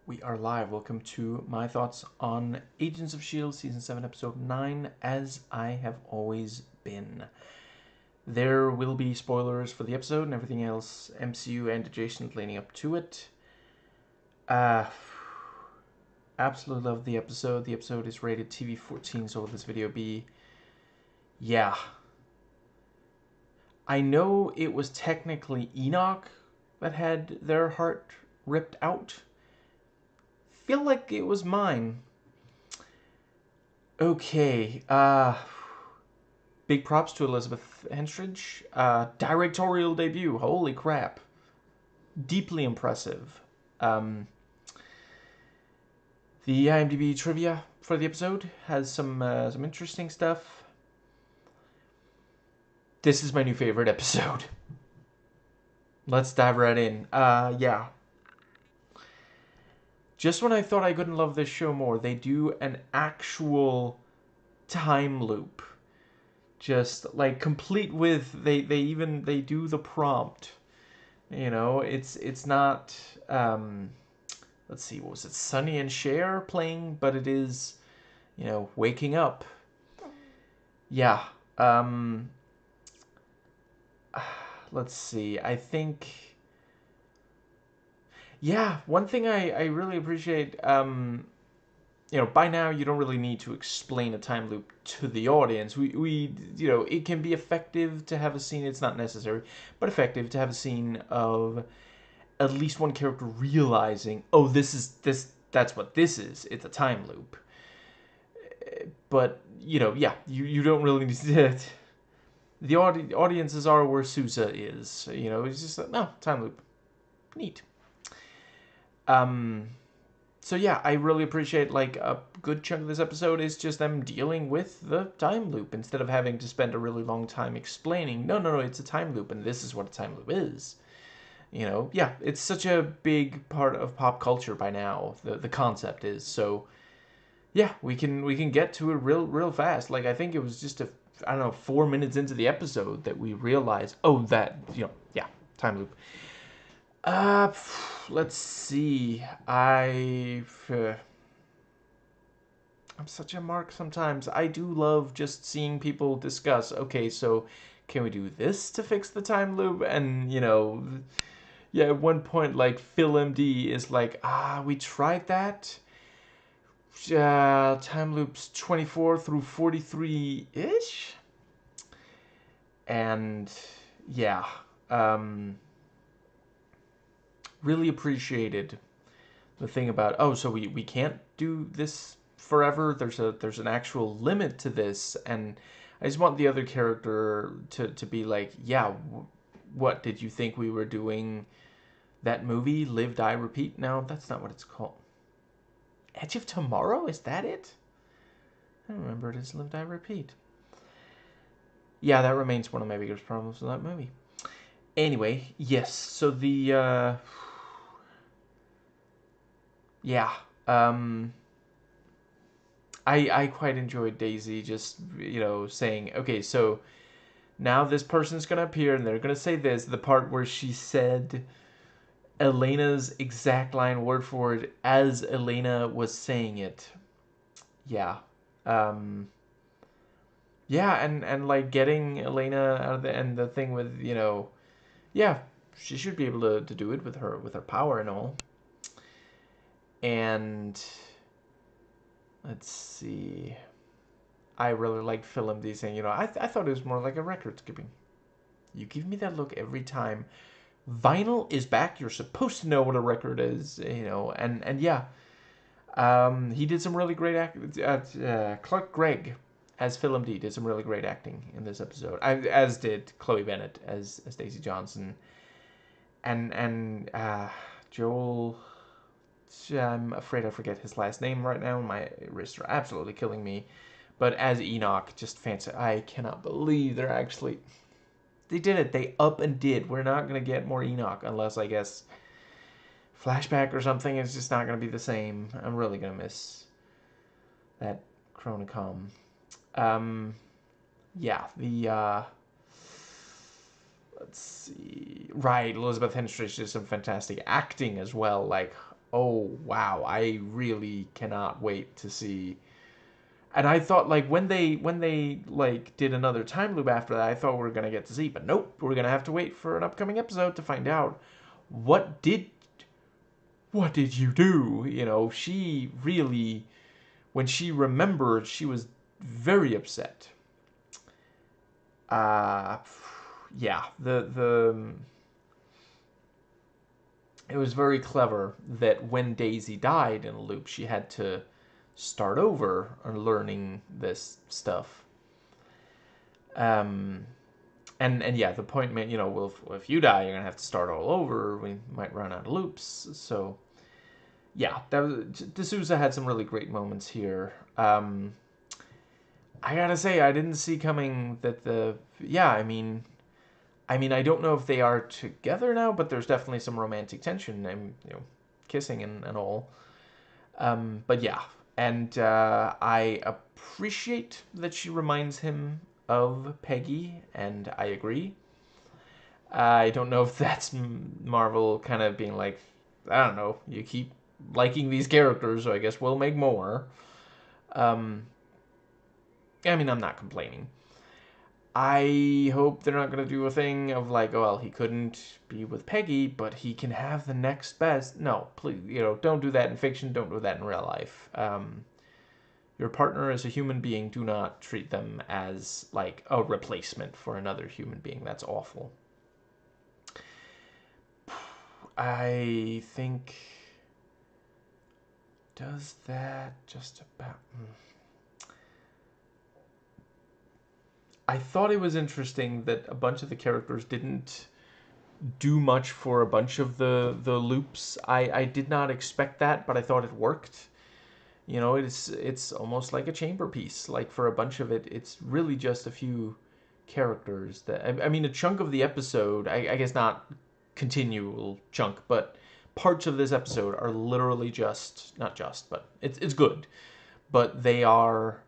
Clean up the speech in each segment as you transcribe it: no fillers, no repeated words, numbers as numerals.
We are live. Welcome to my thoughts on Agents of S.H.I.E.L.D. Season 7, Episode 9, as I have always been. There will be spoilers for the episode and everything else MCU and adjacent leading up to it. Absolutely love the episode. The episode is rated TV-14, so will this video be... Yeah. I know it was technically Enoch that had their heart ripped out. Feel like it was mine. Okay, big props to Elizabeth Henstridge. Directorial debut, holy crap. Deeply impressive. The IMDb trivia for the episode has some interesting stuff. This is my new favorite episode. Let's dive right in. Yeah. Just when I thought I couldn't love this show more, they do an actual time loop. Just like complete with they do the prompt. You know, it's not let's see, what was it? Sonny and Cher playing, but it is, you know, waking up. Yeah. Let's see. I think yeah, one thing I really appreciate, you know, by now you don't really need to explain a time loop to the audience. We you know, it can be effective to have a scene, it's not necessary, but effective to have a scene of at least one character realizing, oh, that's what this is. It's a time loop. But, you know, yeah, you don't really need to... The audiences are where Sousa is. You know, it's just, no, time loop. Neat. So yeah, I really appreciate, like, a good chunk of this episode is just them dealing with the time loop instead of having to spend a really long time explaining, no, it's a time loop and this is what a time loop is. You know, yeah, it's such a big part of pop culture by now, the concept is. So yeah, we can get to it real fast. Like, I think it was just I don't know, 4 minutes into the episode that we realized, oh, that, you know, yeah, time loop. Let's see. I'm such a mark sometimes. I do love just seeing people discuss, okay, so can we do this to fix the time loop? And, you know, yeah, at one point, like, Phil MD is like, we tried that. Time loops 24 through 43-ish? And, yeah, really appreciated the thing about, oh, so we can't do this forever. There's an actual limit to this, and I just want the other character to be like, yeah, what did you think we were doing? That movie, Live, Die, Repeat? No, that's not what it's called. Edge of Tomorrow? Is that it? I don't remember it as Live, Die, Repeat. Yeah, that remains one of my biggest problems with that movie. Anyway, yes, so the, yeah, I quite enjoyed Daisy just, you know, saying, okay, so now this person's gonna appear and they're gonna say this, the part where she said Elena's exact line word for word as Elena was saying it. Yeah. Yeah, and like getting Elena out of and the thing with, you know, yeah, she should be able to do it with her power and all. And let's see. I really liked Phil MD saying, you know, I thought it was more like a record skipping. You give me that look every time. Vinyl is back. You're supposed to know what a record is, you know, and yeah. He did some really great acting. Clark Gregg as Phil MD did some really great acting in this episode, as did Chloe Bennett as Daisy Johnson, and Joel. I'm afraid I forget his last name right now. My wrists are absolutely killing me. But as Enoch, just fancy. I cannot believe they're actually... They did it. They up and did. We're not going to get more Enoch unless, I guess, flashback or something. It's just not going to be the same. I'm really going to miss that Chronicom. Yeah, the... let's see. Right, Elizabeth Henstridge did some fantastic acting as well. Like, Oh wow, I really cannot wait to see. And I thought like when they like did another time loop after that, I thought we were gonna get to see, but nope, we're gonna have to wait for an upcoming episode to find out what did what did you do? You know, she really, when she remembered, she was very upset. Uh, yeah, the it was very clever that when Daisy died in a loop, she had to start over on learning this stuff. Um, and yeah, the point, you know, well, if you die, you're gonna have to start all over. We might run out of loops. So yeah, that was D'Souza had some really great moments here. I gotta say, I didn't see coming that the yeah. I mean, I don't know if they are together now, but there's definitely some romantic tension and kissing and all. But yeah, and I appreciate that she reminds him of Peggy, and I agree. I don't know if that's Marvel kind of being like, I don't know, you keep liking these characters, so I guess we'll make more. Um, I mean, I'm not complaining. I hope they're not going to do a thing of like, oh, well, he couldn't be with Peggy, but he can have the next best. No, please, don't do that in fiction. Don't do that in real life. Your partner is a human being. Do not treat them as like a replacement for another human being. That's awful. I think does that just about. I thought it was interesting that a bunch of the characters didn't do much for a bunch of the loops. I did not expect that, but I thought it worked. It's almost like a chamber piece. Like for a bunch of it, it's really just a few characters that I mean a chunk of the episode. I guess not continual chunk, but parts of this episode are literally just not just, but it's good. But they are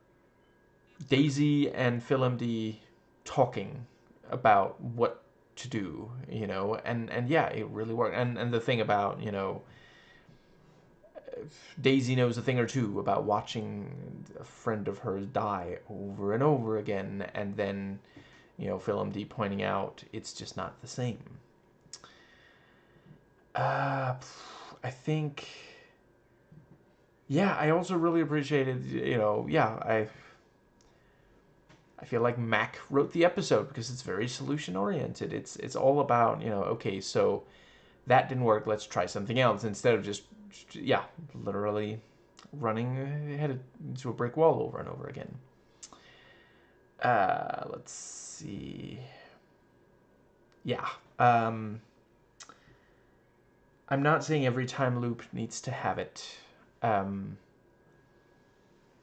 Daisy and Phil MD talking about what to do, and yeah, it really worked. And the thing about, Daisy knows a thing or two about watching a friend of hers die over and over again, and then, Phil MD pointing out it's just not the same. Uh, I think, yeah, I also really appreciated, yeah, I feel like Mac wrote the episode because it's very solution oriented. It's all about, okay, so that didn't work, let's try something else instead of just yeah, literally running headed into a brick wall over and over again. Let's see. Yeah. I'm not saying every time loop needs to have it. Um,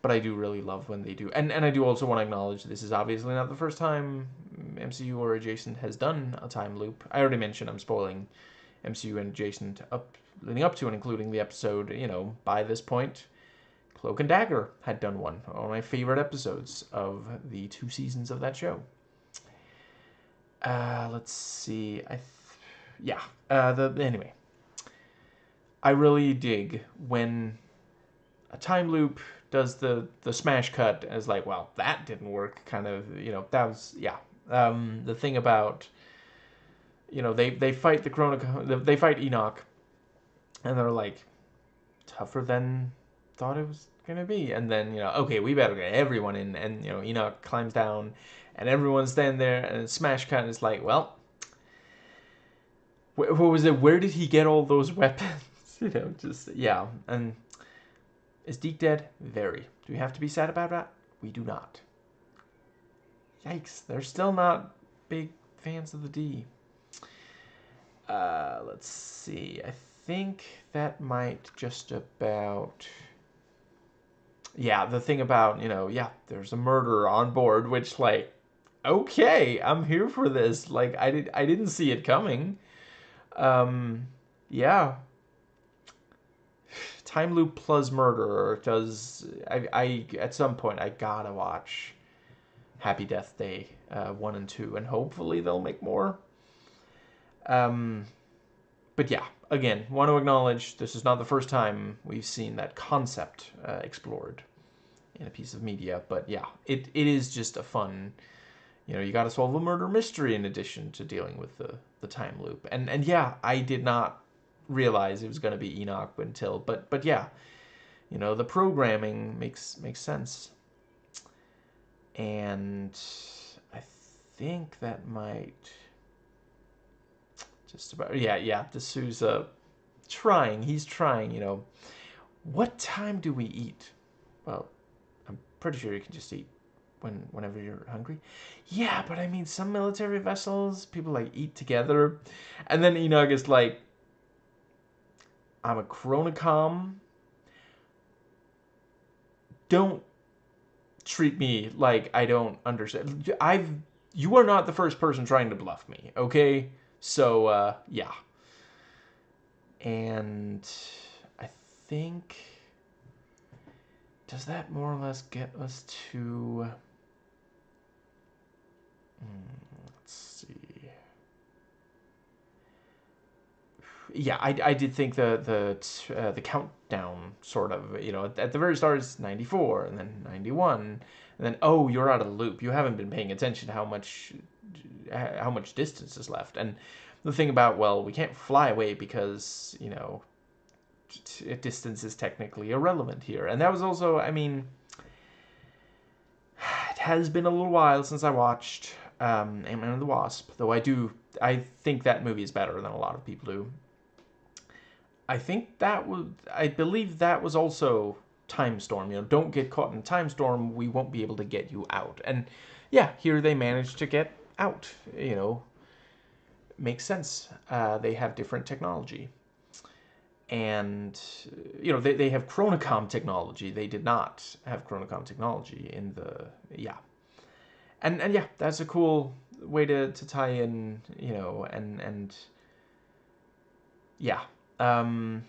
but I do really love when they do. And I do also want to acknowledge this is obviously not the first time MCU or adjacent has done a time loop. I already mentioned I'm spoiling MCU and adjacent leading up to and including the episode. By this point, Cloak and Dagger had done one of my favorite episodes of the 2 seasons of that show. Let's see. Yeah. Anyway, I really dig when a time loop does the smash cut as like, well, that didn't work. Kind of, that was yeah. The thing about they fight they fight Enoch, and they're like tougher than thought it was gonna be, and then okay, we better get everyone in, and Enoch climbs down, and everyone's standing there, and Smash Cut is like, well, what was it? Where did he get all those weapons? Just yeah. And is Deke dead? Very. Do we have to be sad about that? We do not. Yikes! They're still not big fans of the D. Let's see. I think that might just about. Yeah, the thing about, yeah, there's a murderer on board, which, like, okay, I'm here for this. Like, I didn't see it coming. Yeah. Time loop plus murderer does. I at some point I gotta watch Happy Death Day 1 and 2, and hopefully they'll make more. But yeah, again, want to acknowledge this is not the first time we've seen that concept explored in a piece of media. But yeah, it is just a fun, you got to solve a murder mystery in addition to dealing with the time loop. And yeah, I did not realize it was going to be Enoch until, but yeah, the programming makes sense. And I think that might just about, yeah, D'Souza trying, he's trying. What time do we eat? Well, I'm pretty sure you can just eat whenever you're hungry. Yeah, but I mean, some military vessels, people like eat together. And then Enoch is like, I'm a chronicom. Don't treat me like I don't understand. You are not the first person trying to bluff me, okay? So, yeah. And I think, does that more or less get us to, let's see. Yeah, I did think the countdown sort of, at the very start is 94 and then 91 and then, oh, you're out of the loop. You haven't been paying attention to how much distance is left. And the thing about, well, we can't fly away because, distance is technically irrelevant here. And that was also, I mean, it has been a little while since I watched Ant-Man and the Wasp, though I think that movie is better than a lot of people do. I believe that was also Time Storm. Don't get caught in Time Storm. We won't be able to get you out. And yeah, here they managed to get out. Makes sense. They have different technology. And, they have chronicom technology. They did not have chronicom technology in yeah. And yeah, that's a cool way to tie in, and yeah. I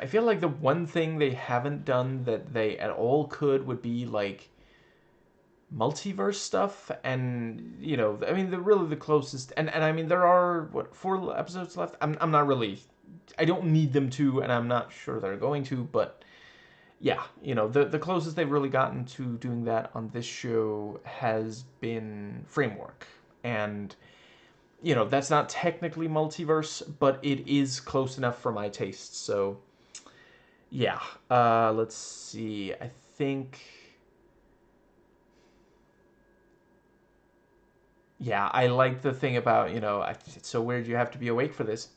feel like the one thing they haven't done that they at all could would be like multiverse stuff. And I mean, really the closest, and I mean, there are 4 episodes left. I'm not really, I don't need them to, and I'm not sure they're going to, but yeah, the closest they've really gotten to doing that on this show has been Framework. And that's not technically multiverse, but it is close enough for my taste. So yeah, let's see. I think, yeah, I like the thing about, it's so weird you have to be awake for this.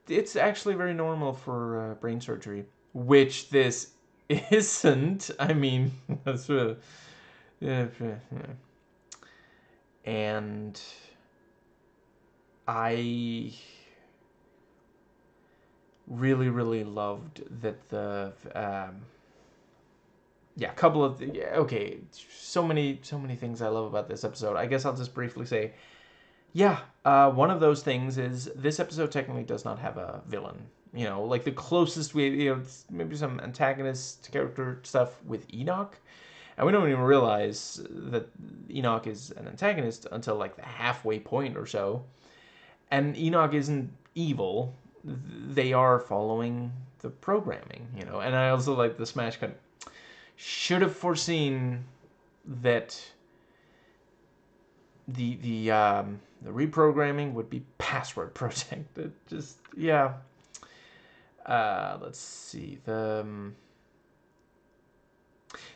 It's actually very normal for brain surgery, which this isn't. I mean, that's really, yeah. And I really, really loved that yeah, a couple of okay, so many things I love about this episode. I guess I'll just briefly say, yeah, one of those things is this episode technically does not have a villain. Like the closest maybe some antagonist character stuff with Enoch, and we don't even realize that Enoch is an antagonist until like the halfway point or so. And Enoch isn't evil; they are following the programming, And I also like the smash cut. Should have foreseen that the reprogramming would be password protected. Just yeah. Let's see.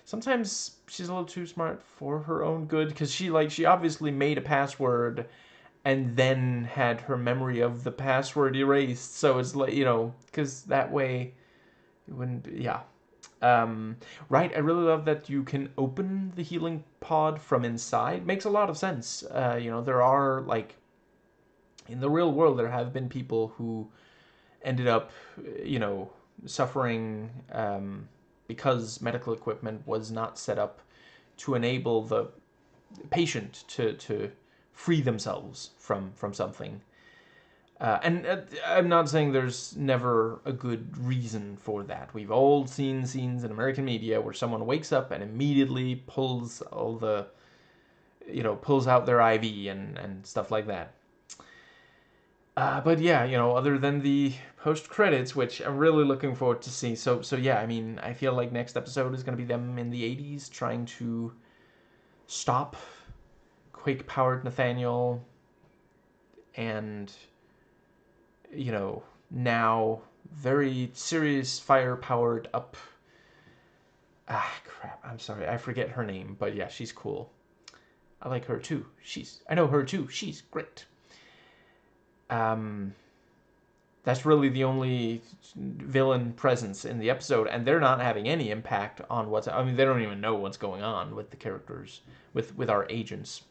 Sometimes she's a little too smart for her own good, because she obviously made a password and then had her memory of the password erased. So it's like, because that way it wouldn't be, yeah. Right, I really love that you can open the healing pod from inside. Makes a lot of sense. There are, like, in the real world, there have been people who ended up, suffering because medical equipment was not set up to enable the patient to free themselves from something. And I'm not saying there's never a good reason for that. We've all seen scenes in American media where someone wakes up and immediately pulls pulls out their IV and stuff like that. But yeah, other than the post credits, which I'm really looking forward to see. So yeah, I mean, I feel like next episode is gonna be them in the '80s trying to stop quake powered Nathaniel, and now very serious fire powered up. Crap. I'm sorry, I forget her name, but yeah, she's cool. I like her too. I know her too. She's great. Um, that's really the only villain presence in the episode, and they're not having any impact on what's. I mean, they don't even know what's going on with the characters, with our agents.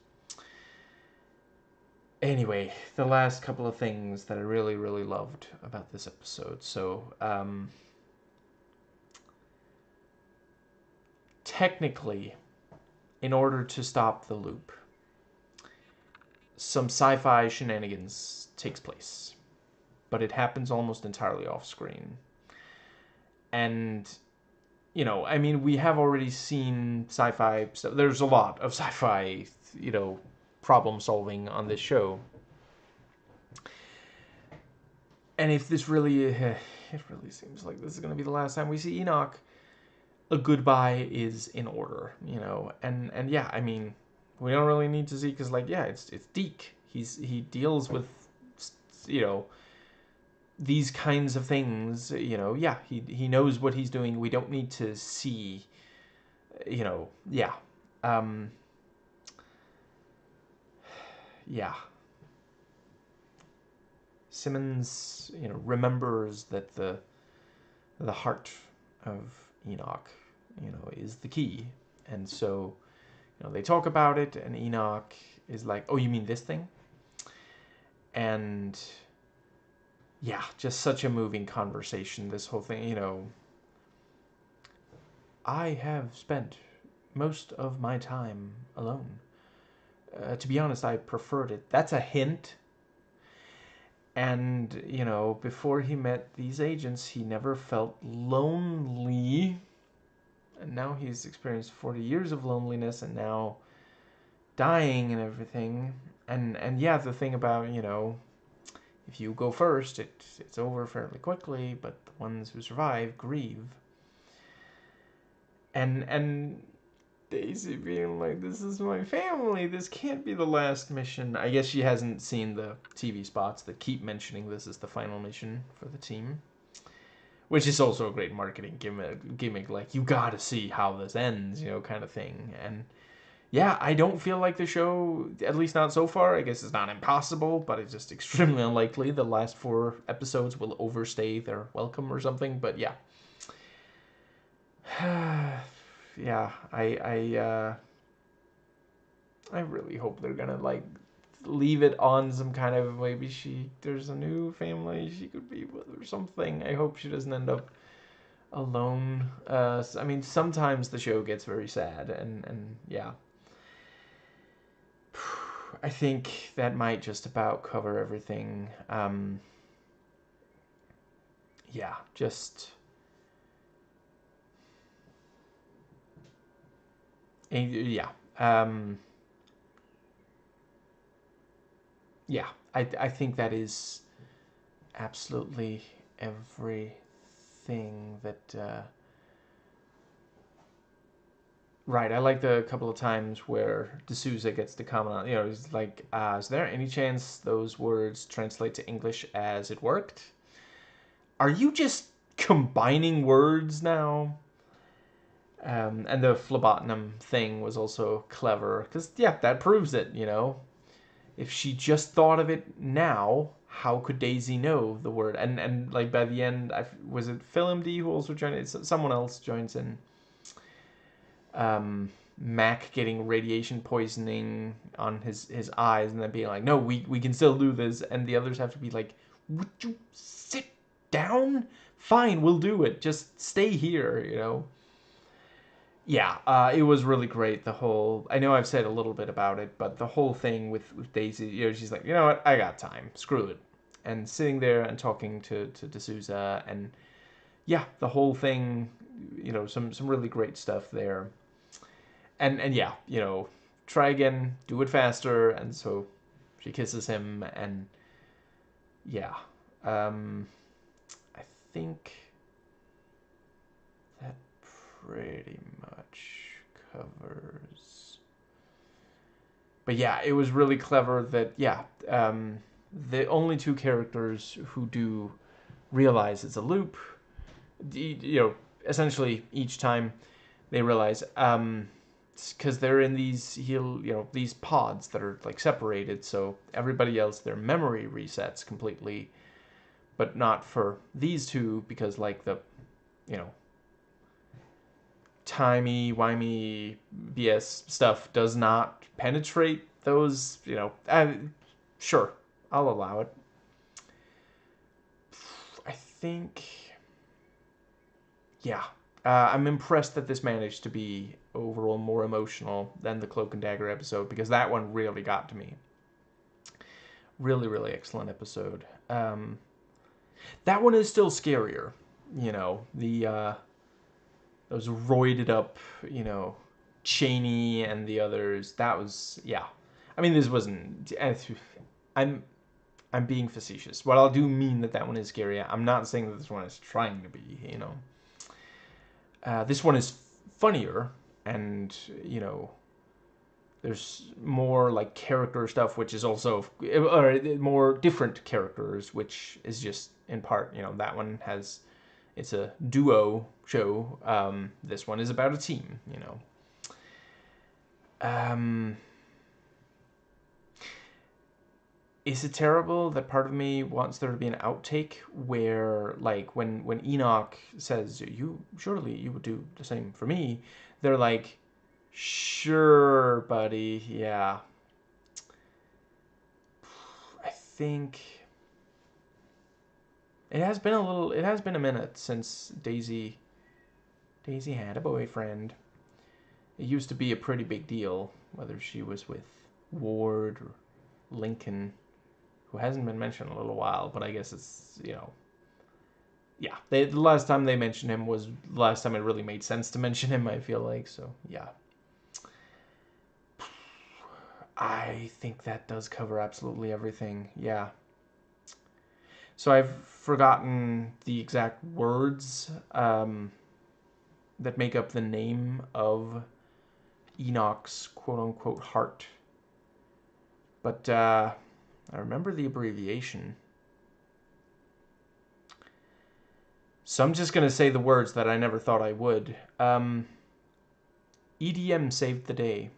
Anyway, the last couple of things that I really, really loved about this episode. So, technically, in order to stop the loop, some sci-fi shenanigans takes place, but it happens almost entirely off screen. And I mean, we have already seen sci-fi stuff. There's a lot of sci-fi, problem solving on this show. And if this really, it really seems like this is going to be the last time we see Enoch, a goodbye is in order, And yeah, I mean, we don't really need to see because, like, yeah, it's Deke. He deals with, you know, these kinds of things. Yeah, he knows what he's doing. We don't need to see, yeah, um, yeah. Simmons, remembers that the heart of Enoch, is the key. And so, they talk about it, and Enoch is like, "Oh, you mean this thing?" And yeah, just such a moving conversation. This whole thing, I have spent most of my time alone. To be honest, I preferred it. That's a hint. And, before he met these agents, he never felt lonely. And now he's experienced 40 years of loneliness and now dying and everything. And yeah, the thing about, if you go first, it's over fairly quickly, but the ones who survive grieve. And Daisy being like, "This is my family. This can't be the last mission." I guess she hasn't seen the TV spots that keep mentioning this is the final mission for the team, which is also a great marketing gimmick. Like, you gotta see how this ends, kind of thing. And yeah, I don't feel like the show, at least not so far. I guess it's not impossible, but it's just extremely unlikely. The last 4 episodes will overstay their welcome or something. But yeah. Yeah, I really hope they're gonna like leave it on some kind of, maybe there's a new family she could be with or something. I hope she doesn't end up alone. I mean, sometimes the show gets very sad, and yeah. I think that might just about cover everything. Yeah, just yeah. Yeah, I think that is absolutely everything that. Right, I like the couple of times where D'Souza gets to comment on. He's like, "Is there any chance those words translate to English as it worked? Are you just combining words now?" And the phlebotinum thing was also clever because yeah, that proves it. If she just thought of it now, how could Daisy know the word? And like by the end, was it Phil MD who also joined? Someone else joins in. Mac getting radiation poisoning on his eyes, and then being like, "No, we can still do this," and the others have to be like, "Would you sit down? Fine, we'll do it. Just stay here." Yeah, it was really great. I know I've said a little bit about it, but the whole thing with Daisy, she's like, "You know what? I got time. Screw it," and sitting there and talking to D'Souza, and yeah, the whole thing, some really great stuff there. And yeah, try again, do it faster, and so she kisses him, and yeah. I think that pretty much covers. But yeah, it was really clever that, yeah, the only two characters who do realize it's a loop, you know, essentially each time they realize, because they're in these these pods that are like separated, so everybody else their memory resets completely, but not for these two because like the you know timey wimey BS stuff does not penetrate those. Sure, I'll allow it. I think, yeah. I'm impressed that this managed to be overall more emotional than the Cloak and Dagger episode because that one really got to me. Really, really excellent episode. That one is still scarier. The those roided up, Cheney and the others. That was, yeah. I mean, this wasn't. I'm I'm being facetious. While I do mean that one is scarier, I'm not saying that this one is trying to be. This one is funnier, and there's more like character stuff, which is also or more different characters, which is just in part. That one has it's a duo show. This one is about a team. Um, is it terrible that part of me wants there to be an outtake where, like, when Enoch says, "You surely you would do the same for me," they're like, "Sure, buddy, yeah." I think it has been a minute since Daisy had a boyfriend. It used to be a pretty big deal, whether she was with Ward or Lincoln, who hasn't been mentioned in a little while, but I guess it's, yeah. The last time they mentioned him was the last time it really made sense to mention him, I feel like, so yeah. I think that does cover absolutely everything, yeah. So I've forgotten the exact words that make up the name of Enoch's quote-unquote heart. But I remember the abbreviation. So I'm just going to say the words that I never thought I would. EDM saved the day.